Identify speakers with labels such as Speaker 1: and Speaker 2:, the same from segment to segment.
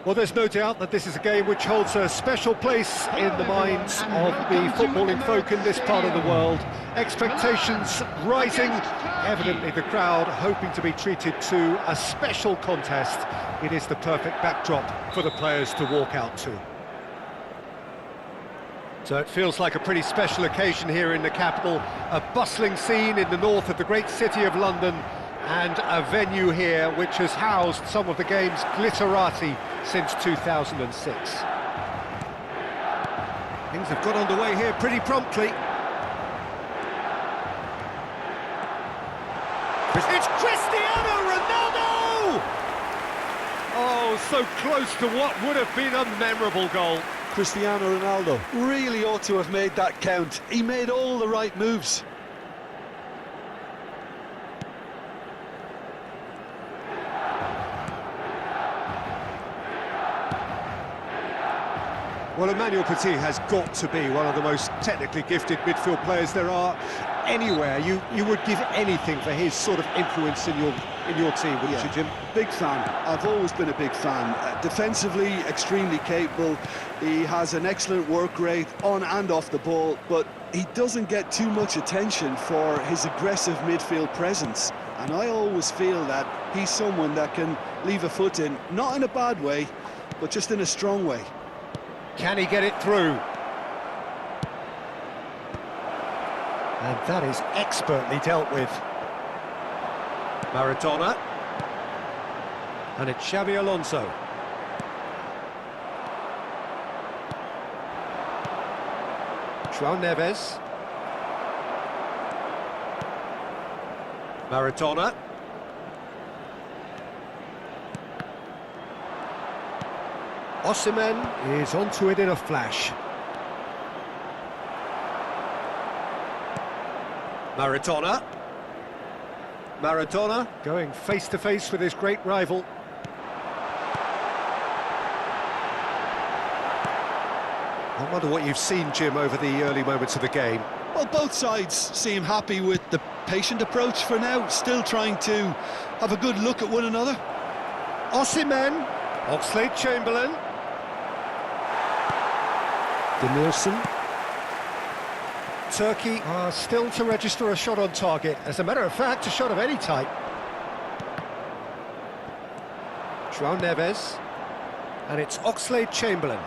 Speaker 1: Well, there's no doubt that this is a game which holds a special place in the minds of the footballing folk in this part of the world. Expectations rising, evidently the crowd hoping to be treated to a special contest. It is the perfect backdrop for the players to walk out to. So it feels like a pretty special occasion here in the capital, a bustling scene in the north of the great city of London, and a venue here which has housed some of the game's glitterati since 2006. Things have got underway here pretty promptly. It's Cristiano Ronaldo! Oh, so close to what would have been a memorable goal.
Speaker 2: Cristiano Ronaldo really ought to have made that count. He made all the right moves.
Speaker 1: Well, Emmanuel Petit has got to be one of the most technically gifted midfield players there are anywhere. You would give anything for his sort of influence in your team, wouldn't you, Jim?
Speaker 2: Big fan. I've always been a big fan. Defensively, extremely capable. He has an excellent work rate on and off the ball, but he doesn't get too much attention for his aggressive midfield presence. And I always feel that he's someone that can leave a foot in, not in a bad way, but just in a strong way.
Speaker 1: Can he get it through? And that is expertly dealt with. Maradona. And it's Xabi Alonso. João Neves. Maradona. Osimhen is onto it in a flash. Maradona. Maradona going face-to-face with his great rival. I wonder what you've seen, Jim, over the early moments of the game.
Speaker 2: Well, both sides seem happy with the patient approach for now, still trying to have a good look at one another.
Speaker 1: Osimhen, Oxlade-Chamberlain. Denilson. Turkey are still to register a shot on target. As a matter of fact, a shot of any type. João Neves. And it's Oxlade-Chamberlain.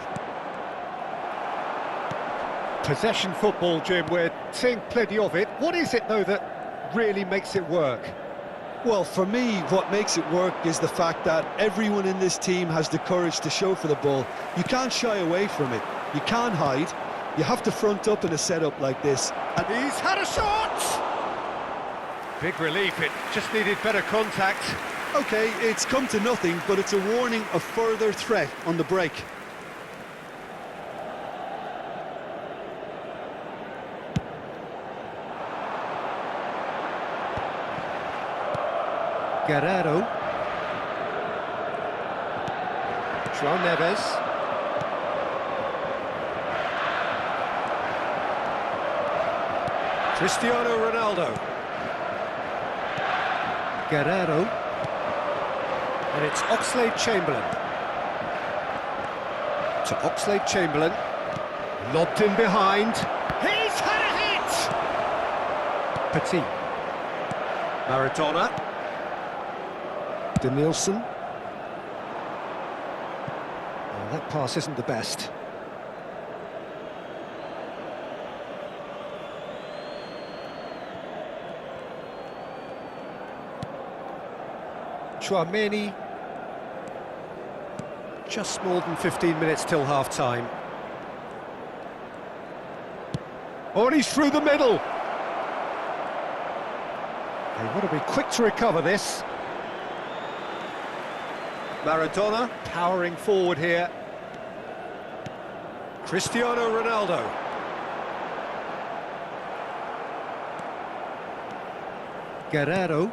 Speaker 1: Possession football, Jim, we're seeing plenty of it. What is it, though, that really makes it work?
Speaker 2: Well, for me, what makes it work is the fact that everyone in this team has the courage to show for the ball. You can't shy away from it. You can't hide. You have to front up in a setup like this.
Speaker 1: And he's had a shot! Big relief, it just needed better contact.
Speaker 2: OK, it's come to nothing, but it's a warning of further threat on the break.
Speaker 1: Guerrero. João Neves. Cristiano Ronaldo. Guerrero. And it's Oxlade-Chamberlain. To Oxlade-Chamberlain. Lobbed in behind. He's had a hit! Petit. Maradona. Denilson. Oh, that pass isn't the best. Chouameni. Just more than 15 minutes till half-time. Oh, and he's through the middle. They want to be quick to recover this. Maradona powering forward here. Cristiano Ronaldo. Guerrero.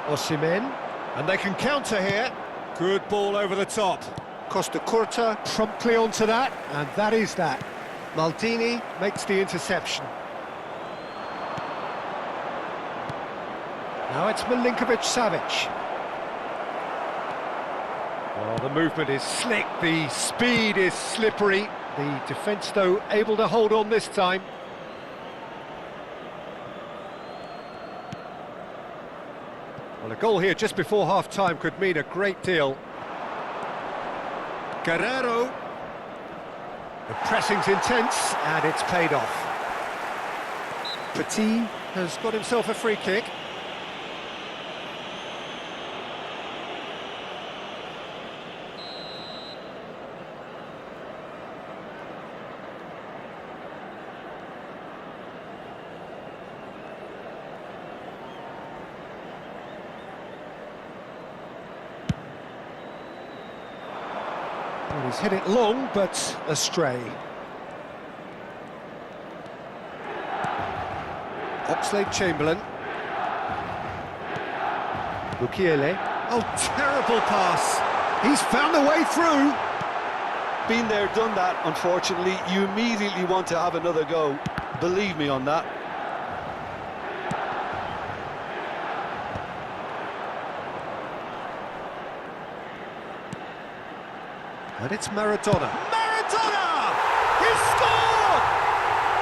Speaker 1: Osimhen. And they can counter here. Good ball over the top. Costa Curta promptly onto that, and that is that. Maldini makes the interception. Now it's Milinkovic-Savic. Well, the movement is slick, the speed is slippery. The defence, though, able to hold on this time. Well, a goal here just before half-time could mean a great deal. Guerrero. The pressing's intense, and it's paid off. Petit has got himself a free kick. Well, he's hit it long, but astray. Oxlade-Chamberlain. Bukiele. Oh, terrible pass. He's found a way through.
Speaker 2: Been there, done that, unfortunately. You immediately want to have another go. Believe me on that.
Speaker 1: And it's Maradona. Maradona! He's scored!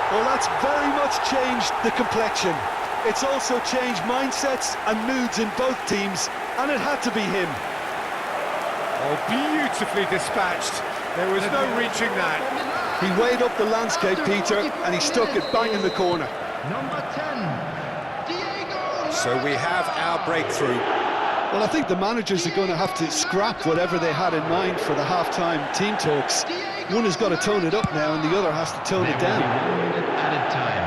Speaker 2: Well, that's very much changed the complexion. It's also changed mindsets and moods in both teams, and it had to be him.
Speaker 1: Oh, beautifully dispatched. There was no reaching that.
Speaker 2: He weighed up the landscape, Peter, and he stuck it bang in the corner.
Speaker 3: Number 10, Diego.
Speaker 1: So we have our breakthrough.
Speaker 2: Well, I think the managers are going to have to scrap whatever they had in mind for the half-time team talks. One has got to tone it up now, and the other has to tone it down.
Speaker 3: 1 minute added time.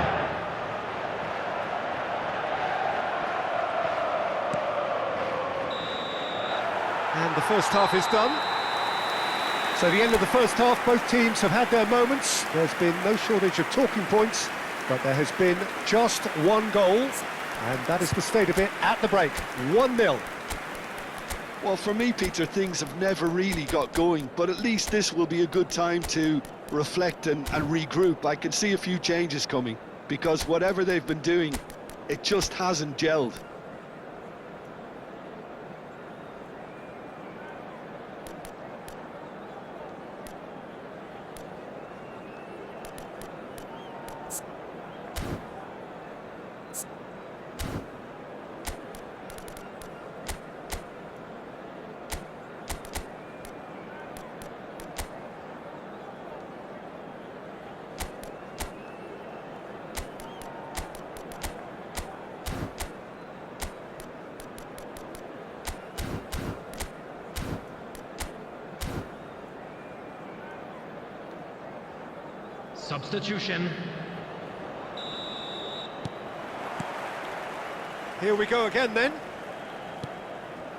Speaker 1: And the first half is done. So the end of the first half, both teams have had their moments. There's been no shortage of talking points, but there has been just one goal, and that is the state of it at the break. 1-0.
Speaker 2: Well, for me, Peter, things have never really got going, but at least this will be a good time to reflect and regroup. I can see a few changes coming, because whatever they've been doing, it just hasn't gelled.
Speaker 3: Substitution.
Speaker 1: Here we go again then.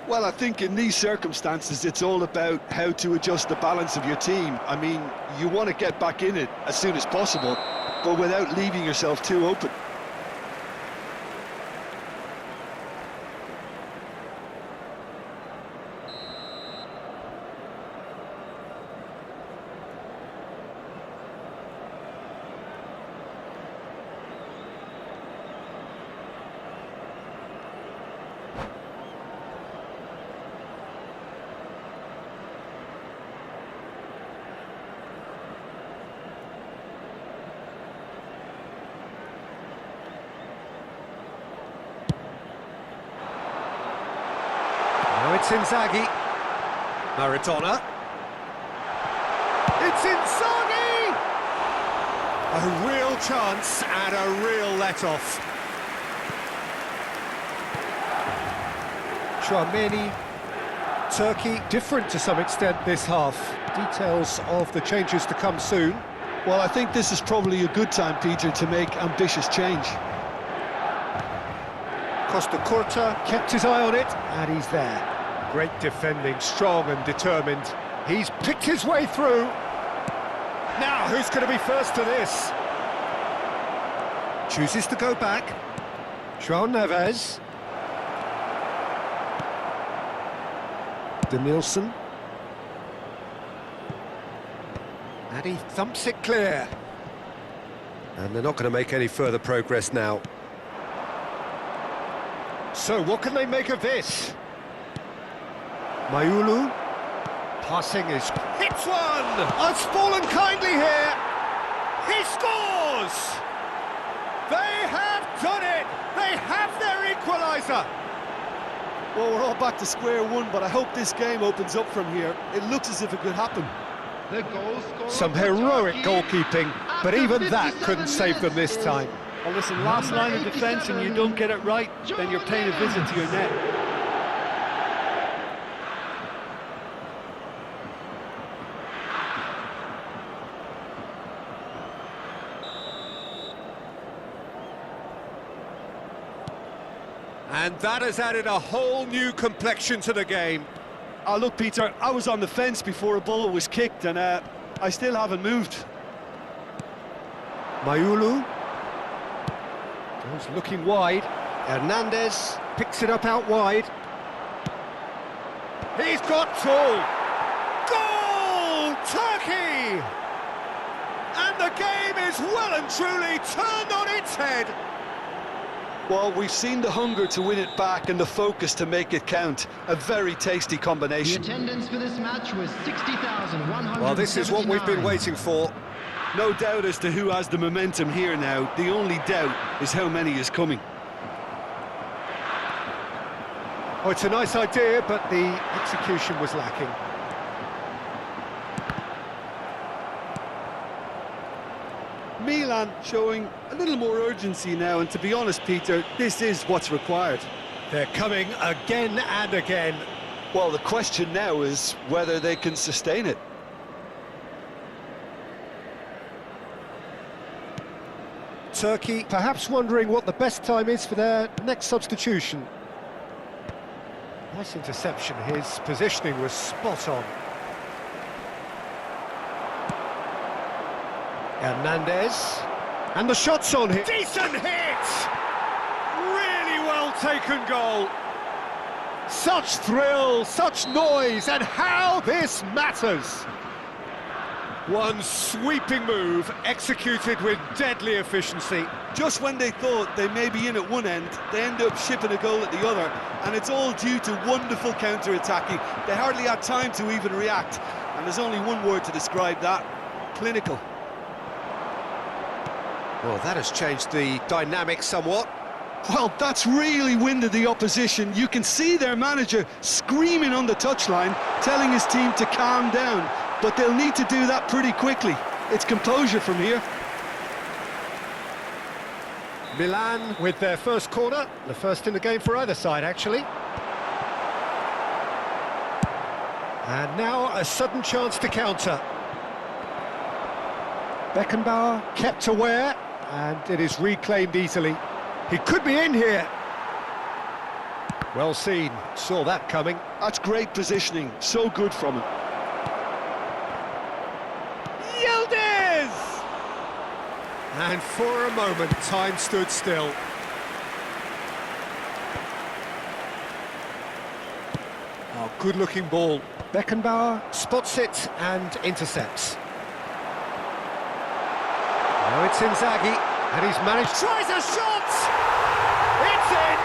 Speaker 2: Well, I think in these circumstances, it's all about how to adjust the balance of your team. I mean, you want to get back in it as soon as possible, but without leaving yourself too open.
Speaker 1: Now it's Inzaghi. Maradona. It's Inzaghi! A real chance and a real let-off. Chouameni, Turkey, different to some extent this half. Details of the changes to come soon.
Speaker 2: Well, I think this is probably a good time, Peter, to make ambitious change.
Speaker 1: Costa Curta kept his eye on it, and he's there. Great defending, strong and determined. He's picked his way through. Now, who's going to be first to this? Chooses to go back. João Neves. Denilson. And he thumps it clear. And they're not going to make any further progress now. So, what can they make of this? Mayulu. Passing is hits one. Has fallen kindly here. He scores. They have done it. They have their equaliser.
Speaker 2: Well, we're all back to square one, but I hope this game opens up from here. It looks as if it could happen.
Speaker 3: The goal scorer
Speaker 1: Some
Speaker 3: for
Speaker 1: heroic
Speaker 3: Turkey
Speaker 1: goalkeeping, but
Speaker 3: after
Speaker 1: even that
Speaker 3: 57
Speaker 1: couldn't save them this
Speaker 3: minutes
Speaker 1: time.
Speaker 2: Well, listen, last line of defence and you don't get it right, then you're paying a visit to your net.
Speaker 1: And that has added a whole new complexion to the game.
Speaker 2: Look, Peter, I was on the fence before a ball was kicked, and I still haven't moved.
Speaker 1: Mayulu goes looking wide. Hernandez picks it up out wide. He's got two. Goal! Turkey! And the game is well and truly turned on its head.
Speaker 2: Well, we've seen the hunger to win it back and the focus to make it count. A very tasty
Speaker 3: The
Speaker 2: combination.
Speaker 3: attendance for this match was 60,179.
Speaker 1: Well, this is what we've been waiting for.
Speaker 2: No doubt as to who has the momentum here now. The only doubt is how many is coming.
Speaker 1: Oh, it's a nice idea, but the execution was lacking.
Speaker 2: Milan showing a little more urgency now, and to be honest, Peter, this is what's required.
Speaker 1: They're coming again and again.
Speaker 2: Well, the question now is whether they can sustain it.
Speaker 1: Turkey perhaps wondering what the best time is for their next substitution. Nice interception, his positioning was spot on. Hernandez, and the shot's on him. Decent hit! Really well taken goal. Such thrill, such noise, and how this matters. One sweeping move, executed with deadly efficiency.
Speaker 2: Just when they thought they may be in at one end, they end up shipping a goal at the other, and it's all due to wonderful counter-attacking. They hardly had time to even react, and there's only one word to describe that: clinical.
Speaker 1: Well, that has changed the dynamic somewhat.
Speaker 2: Well, that's really winded the opposition. You can see their manager screaming on the touchline, telling his team to calm down, but they'll need to do that pretty quickly. It's composure from here.
Speaker 1: Milan with their first corner, the first in the game for either side, actually. And now a sudden chance to counter. Beckenbauer kept aware, and it is reclaimed easily. He could be in here. Well seen, saw that coming.
Speaker 2: That's great positioning, so good from him.
Speaker 1: Yildiz! And for a moment, time stood still. Oh, good-looking ball. Beckenbauer spots it and intercepts. Now it's Inzaghi, and he's managed... Tries a shot! It's in!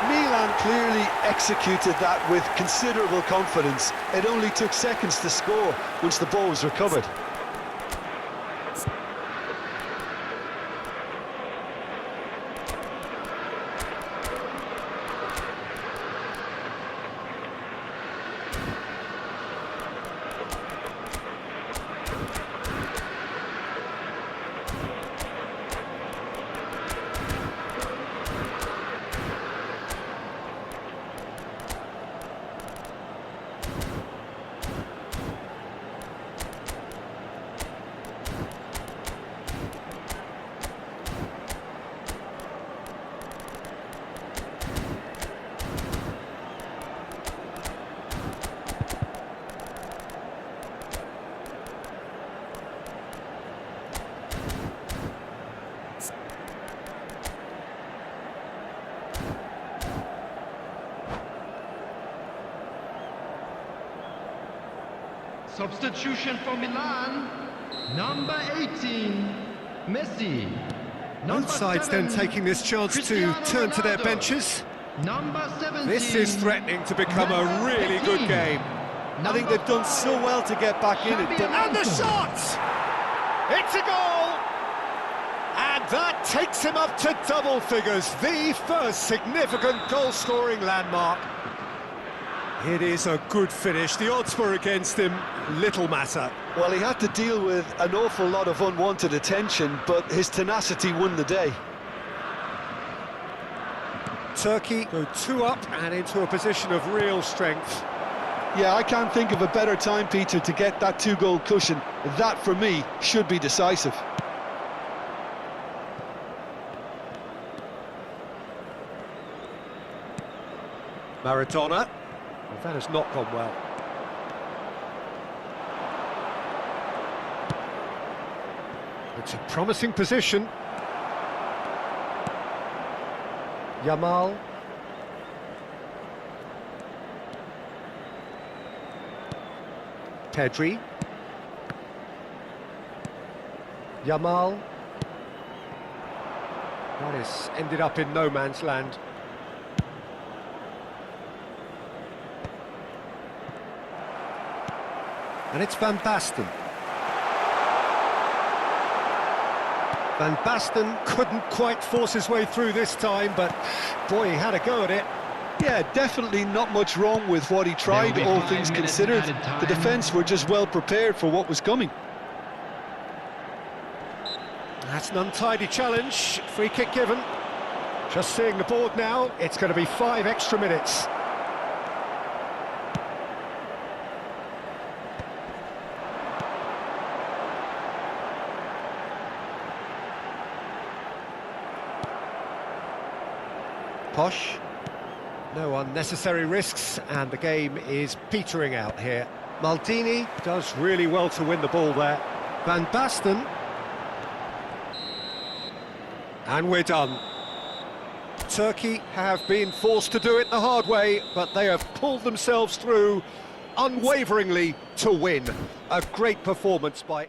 Speaker 2: Milan clearly executed that with considerable confidence. It only took seconds to score once the ball was recovered.
Speaker 3: Substitution for Milan, number 18, Messi. Number
Speaker 1: Both sides
Speaker 3: 7,
Speaker 1: then taking this chance to
Speaker 3: Cristiano
Speaker 1: turn to their
Speaker 3: Ronaldo.
Speaker 1: benches.
Speaker 3: Number 17.
Speaker 1: This is threatening to become a really good game.
Speaker 2: I think they've done so well to get back in it.
Speaker 1: And the shot! It's a goal! And that takes him up to double figures, the first significant goal-scoring landmark. It is a good finish. The odds were against him, little matter.
Speaker 2: Well, he had to deal with an awful lot of unwanted attention, but his tenacity won the day.
Speaker 1: Turkey go 2 up and into a position of real strength.
Speaker 2: Yeah, I can't think of a better time, Peter, to get that 2-goal cushion. That, for me, should be decisive.
Speaker 1: Maradona. Well, that has not gone well. It's a promising position. Yamal. Pedri. Yamal. That has ended up in no man's land. And it's Van Basten. Van Basten couldn't quite force his way through this time, but boy, he had a go at it.
Speaker 2: Yeah, definitely not much wrong with what he tried, all things considered. The defence were just well prepared for what was coming.
Speaker 1: That's an untidy challenge, free kick given. Just seeing the board now, it's going to be 5 extra minutes. Posh. No unnecessary risks, and the game is petering out here. Maldini does really well to win the ball there. Van Basten. And we're done. Turkey have been forced to do it the hard way, but they have pulled themselves through unwaveringly to win. A great performance by...